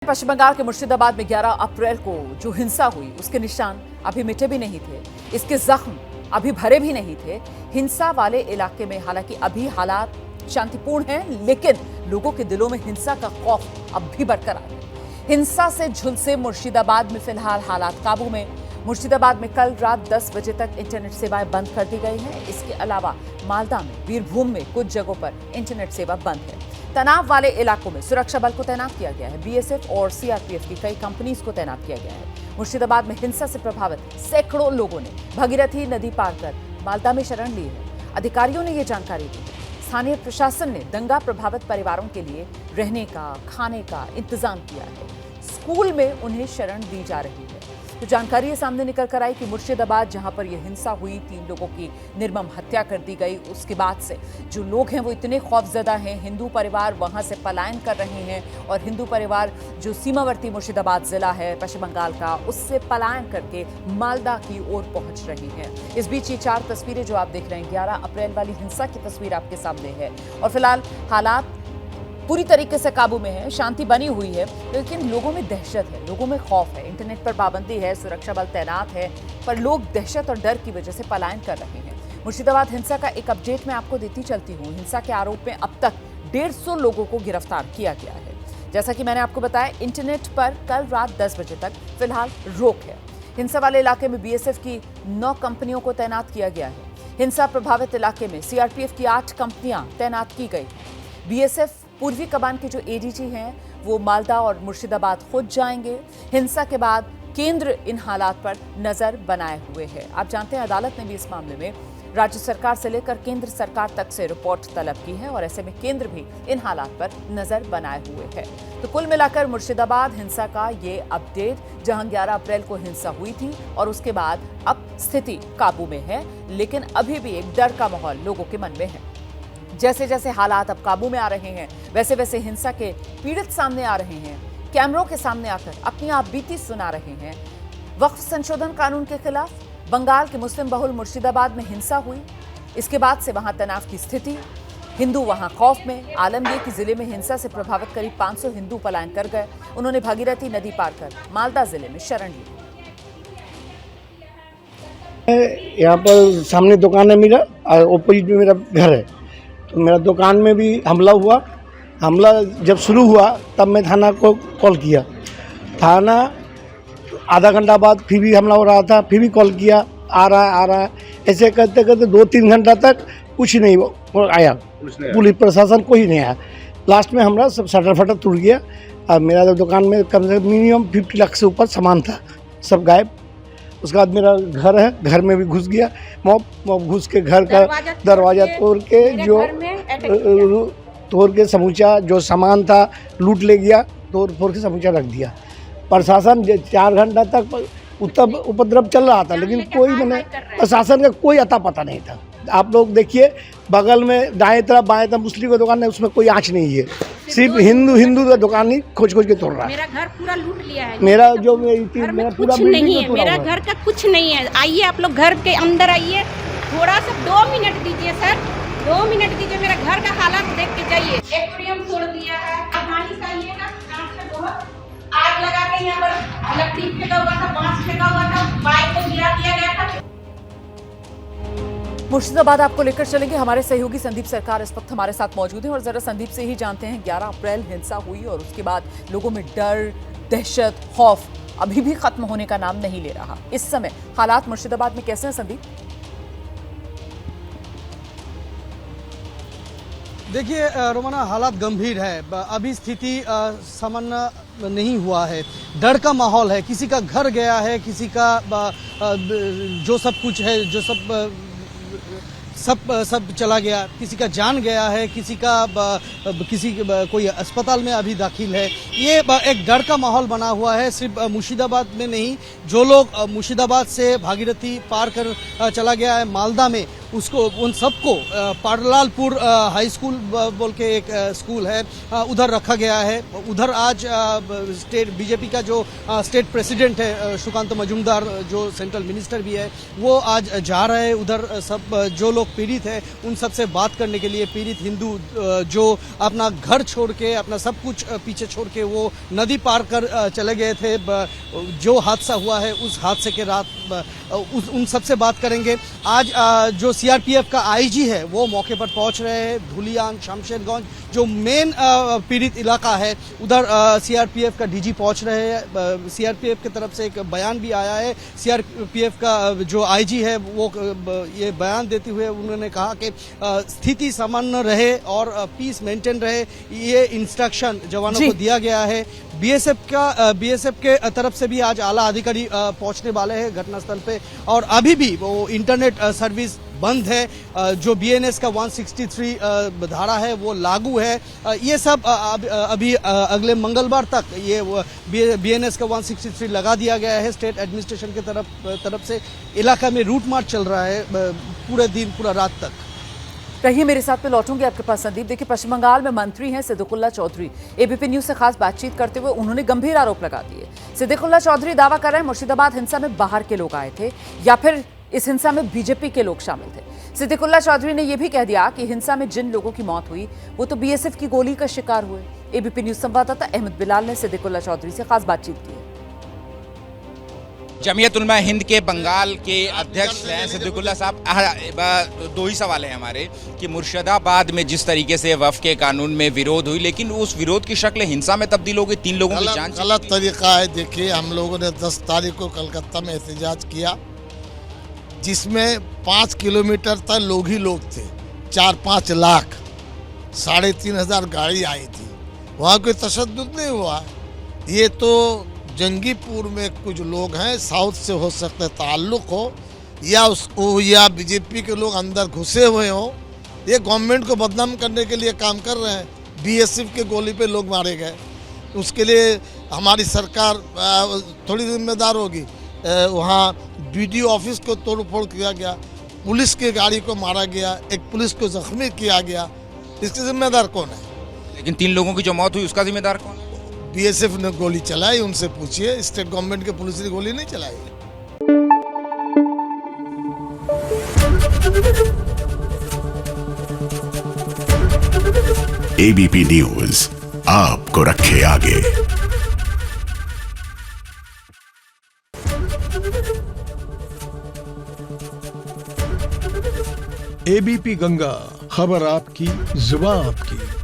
पश्चिम बंगाल के मुर्शिदाबाद में 11 अप्रैल को जो हिंसा हुई उसके निशान अभी मिटे भी नहीं थे, इसके जख्म अभी भरे भी नहीं थे। हिंसा वाले इलाके में हालांकि अभी हालात शांतिपूर्ण हैं, लेकिन लोगों के दिलों में हिंसा का खौफ अब भी बरकरार है। हिंसा से झुलसे मुर्शिदाबाद में फिलहाल हालात काबू में। मुर्शिदाबाद में कल रात 10 बजे तक इंटरनेट सेवाएं बंद कर दी गई हैं। इसके अलावा मालदा में, बीरभूम में कुछ जगहों पर इंटरनेट सेवा बंद है। तनाव वाले इलाकों में सुरक्षा बल को तैनात किया गया है। बीएसएफ और सीआरपीएफ की कई कंपनीज को तैनात किया गया है। मुर्शिदाबाद में हिंसा से प्रभावित सैकड़ों लोगों ने भगीरथी नदी पार कर मालदा में शरण ली है। अधिकारियों ने ये जानकारी दी। स्थानीय प्रशासन ने दंगा प्रभावित परिवारों के लिए रहने का, खाने का इंतजाम किया है। स्कूल में उन्हें शरण दी जा रही है। तो जानकारी ये सामने निकल कर आई कि मुर्शिदाबाद, जहां पर यह हिंसा हुई, 3 लोगों की निर्मम हत्या कर दी गई, उसके बाद से जो लोग हैं वो इतने खौफजदा हैं। हिंदू परिवार वहां से पलायन कर रहे हैं और हिंदू परिवार जो सीमावर्ती मुर्शिदाबाद जिला है पश्चिम बंगाल का, उससे पलायन करके मालदा की ओर पहुंच रही हैं। इस बीच ये 4 तस्वीरें जो आप देख रहे हैं, 11 अप्रैल वाली हिंसा की तस्वीर आपके सामने है और फिलहाल हालात पूरी तरीके से काबू में है। शांति बनी हुई है, लेकिन लोगों में दहशत है, लोगों में खौफ है। इंटरनेट पर पाबंदी है, सुरक्षा बल तैनात है, पर लोग दहशत और डर की वजह से पलायन कर रहे हैं। मुर्शिदाबाद हिंसा का एक अपडेट मैं आपको देती चलती हूँ। हिंसा के आरोप में अब तक 150 लोगों को गिरफ्तार किया गया है। जैसा कि मैंने आपको बताया, इंटरनेट पर कल रात 10 बजे तक फिलहाल रोक है। हिंसा वाले इलाके में बीएसएफ की 9 कंपनियों को तैनात किया गया है। हिंसा प्रभावित इलाके में सीआरपीएफ की 8 कंपनियां तैनात की गई। बीएसएफ पूर्वी कमान के जो एडीजी हैं वो मालदा और मुर्शिदाबाद खुद जाएंगे। हिंसा के बाद केंद्र इन हालात पर नजर बनाए हुए है। आप जानते हैं अदालत ने भी इस मामले में राज्य सरकार से लेकर केंद्र सरकार तक से रिपोर्ट तलब की है और ऐसे में केंद्र भी इन हालात पर नजर बनाए हुए है। तो कुल मिलाकर मुर्शिदाबाद हिंसा का ये अपडेट, जहां 11 अप्रैल को हिंसा हुई थी और उसके बाद अब स्थिति काबू में है, लेकिन अभी भी एक डर का माहौल लोगों के मन में है। जैसे जैसे हालात अब काबू में आ रहे हैं, वैसे वैसे हिंसा के पीड़ित सामने आ रहे हैं, कैमरों के सामने आकर अपनी आप बीती सुना रहे हैं। वक्फ संशोधन कानून के खिलाफ बंगाल के मुस्लिम बहुल मुर्शिदाबाद में हिंसा हुई, इसके बाद से वहां तनाव की स्थिति, हिंदू वहां खौफ में। आलम यह कि जिले में हिंसा से प्रभावित करीब 500 हिंदू पलायन कर गए। उन्होंने भागीरथी नदी पार कर मालदा जिले में शरण ली। यहाँ पर सामने दुकान है मेरा और ओपोजिट में मेरा घर है, तो मेरा दुकान में भी हमला हुआ। हमला जब शुरू हुआ तब मैं थाना को कॉल किया। थाना आधा घंटा बाद फिर भी हमला हो रहा था, फिर भी कॉल किया, आ रहा है। ऐसे करते करते 2-3 घंटा तक कुछ नहीं आया, पुलिस प्रशासन कोई नहीं आया। लास्ट में हमारा सब शटर फटर टूट गया और मेरा दुकान में कम से कम मिनिमम 50 लाख से ऊपर सामान था, सब गायब। उसके बाद मेरा घर है, घर में भी घुस गया। मॉब घुस के घर का दरवाज़ा तोड़ के समूचा जो सामान था लूट ले गया, तोड़ के समूचा रख दिया। प्रशासन 4 घंटा तक उपद्रव चल रहा था, लेकिन कोई मैंने प्रशासन का कोई अता पता नहीं था। आप लोग देखिए, बगल में दाएं तरफ बाएं तरफ मुस्लिम की दुकान है, उसमें कोई आँच नहीं है। सिर्फ हिंदू का दुकान ही खोज के तोड़ रहा है। मेरा घर पूरा लूट लिया है। मेरा जो मेरा पूरा नहीं है, मेरा घर का कुछ नहीं है। आइए आप लोग घर के अंदर आइए, थोड़ा सा 2 मिनट दीजिए सर, 2 मिनट दीजिए। मेरा घर का हालात देख के जाइए। एक्वेरियम तोड़ दिया है, कहानी का ये ना कांच से बहुत आग लगा के यहाँ पर लकड़ी फेंका हुआ था, बांस फेंका हुआ था, बाइक को गिरा दिया गया था। मुर्शिदाबाद आपको लेकर चलेंगे। हमारे सहयोगी संदीप सरकार इस वक्त हमारे साथ मौजूद हैं और जरा संदीप से ही जानते हैं, 11 अप्रैल हिंसा हुई और उसके बाद लोगों में डर, दहशत, खौफ अभी भी खत्म होने का नाम नहीं ले रहा। इस समय हालात मुर्शिदाबाद में कैसे हैं संदीप? देखिए रोमाना, हालात गंभीर है। अभी स्थिति सामान्य नहीं हुआ है, डर का माहौल है। किसी का घर गया है, किसी का जो सब कुछ है, जो सब चला गया, किसी का जान गया है, किसी कोई अस्पताल में अभी दाखिल है। ये एक डर का माहौल बना हुआ है। सिर्फ मुर्शिदाबाद में नहीं, जो लोग मुर्शिदाबाद से भागीरथी पार कर चला गया है मालदा में, उसको उन सबको पाटलालपुर हाई स्कूल बोल के एक स्कूल है, उधर रखा गया है। उधर आज स्टेट बीजेपी का जो स्टेट प्रेसिडेंट है सुकांत मजूमदार, जो सेंट्रल मिनिस्टर भी है, वो आज जा रहे हैं उधर। सब जो लोग पीड़ित है उन सब से बात करने के लिए, पीड़ित हिंदू जो अपना घर छोड़ के, अपना सब कुछ पीछे छोड़ के वो नदी पार कर चले गए थे, जो हादसा हुआ है उस हादसे के रात, उन सब से बात करेंगे। आज जो सीआरपीएफ का आईजी है वो मौके पर पहुंच रहे हैं। धुलियान, शमशेरगंज जो मेन पीड़ित इलाका है, उधर सीआरपीएफ का डीजी पहुंच रहे हैं। सीआरपीएफ की तरफ से एक बयान भी आया है। सीआरपीएफ का जो आईजी है वो ये बयान देते हुए उन्होंने कहा कि स्थिति सामान्य रहे और पीस मेंटेन रहे, ये इंस्ट्रक्शन जवानों को दिया गया है। बीएसएफ के तरफ से भी आज आला अधिकारी पहुंचने वाले हैं घटनास्थल पे, और अभी भी वो इंटरनेट सर्विस बंद है। जो बीएनएस का 163 धारा है वो लागू है। ये सब अभी अगले मंगलवार तक ये बीएनएस का 163 लगा दिया गया है। स्टेट एडमिनिस्ट्रेशन की तरफ से इलाका में रूट मार्च चल रहा है पूरे दिन, पूरा रात तक। रहिए मेरे साथ, में लौटूंगी आपके पास संदीप। देखिए, पश्चिम बंगाल में मंत्री हैं सिद्दीकुल्ला चौधरी। एबीपी न्यूज से खास बातचीत करते हुए उन्होंने गंभीर आरोप लगा दिए। सिद्दीकुल्ला चौधरी दावा कर रहे हैं मुर्शिदाबाद हिंसा में बाहर के लोग आए थे या फिर इस हिंसा में बीजेपी के लोग शामिल थे। सिद्दीकुल्ला चौधरी ने यह भी कह दिया कि हिंसा में जिन लोगों की मौत हुई वो तो बीएसएफ की गोली का शिकार हुए। एबीपी न्यूज संवाददाता अहमद बिलाल ने सिद्दीकुल्ला चौधरी से खास बातचीत की। जमीयत उलमा हिंद के बंगाल के अध्यक्ष हैं सिद्दीकुल्ला साहब। दो ही सवाल हैं हमारे कि मुर्शिदाबाद में जिस तरीके से वक्फ के कानून में विरोध हुई, लेकिन उस विरोध की शक्ल हिंसा में तब्दील हो गई, 3 लोगों की जान। गलत तरीका है। देखिए, हम लोगों ने 10 तारीख को कलकत्ता में एहतजाज किया, जिसमें 5 किलोमीटर तक लोग ही लोग थे। 4-5 लाख, 3,500 गाड़ी आई थी। वहाँ कोई तशद्दुद नहीं हुआ। ये तो जंगीपुर में कुछ लोग हैं, साउथ से हो सकते ताल्लुक हो, या बीजेपी के लोग अंदर घुसे हुए हो। ये गवर्नमेंट को बदनाम करने के लिए काम कर रहे हैं। बीएसएफ के गोली पे लोग मारे गए, उसके लिए हमारी सरकार थोड़ी जिम्मेदार होगी। वहाँ बीडीओ ऑफिस को तोड़फोड़ किया गया, पुलिस की गाड़ी को मारा गया, एक पुलिस को जख्मी किया गया। इसके जिम्मेदार कौन है? लेकिन 3 लोगों की जो मौत हुई उसका जिम्मेदार कौन है? बीएसएफ ने गोली चलाई, उनसे पूछिए। स्टेट गवर्नमेंट के पुलिस ने गोली नहीं चलाई। एबीपी न्यूज आपको रखे आगे। एबीपी गंगा, खबर आपकी, जुबान आपकी।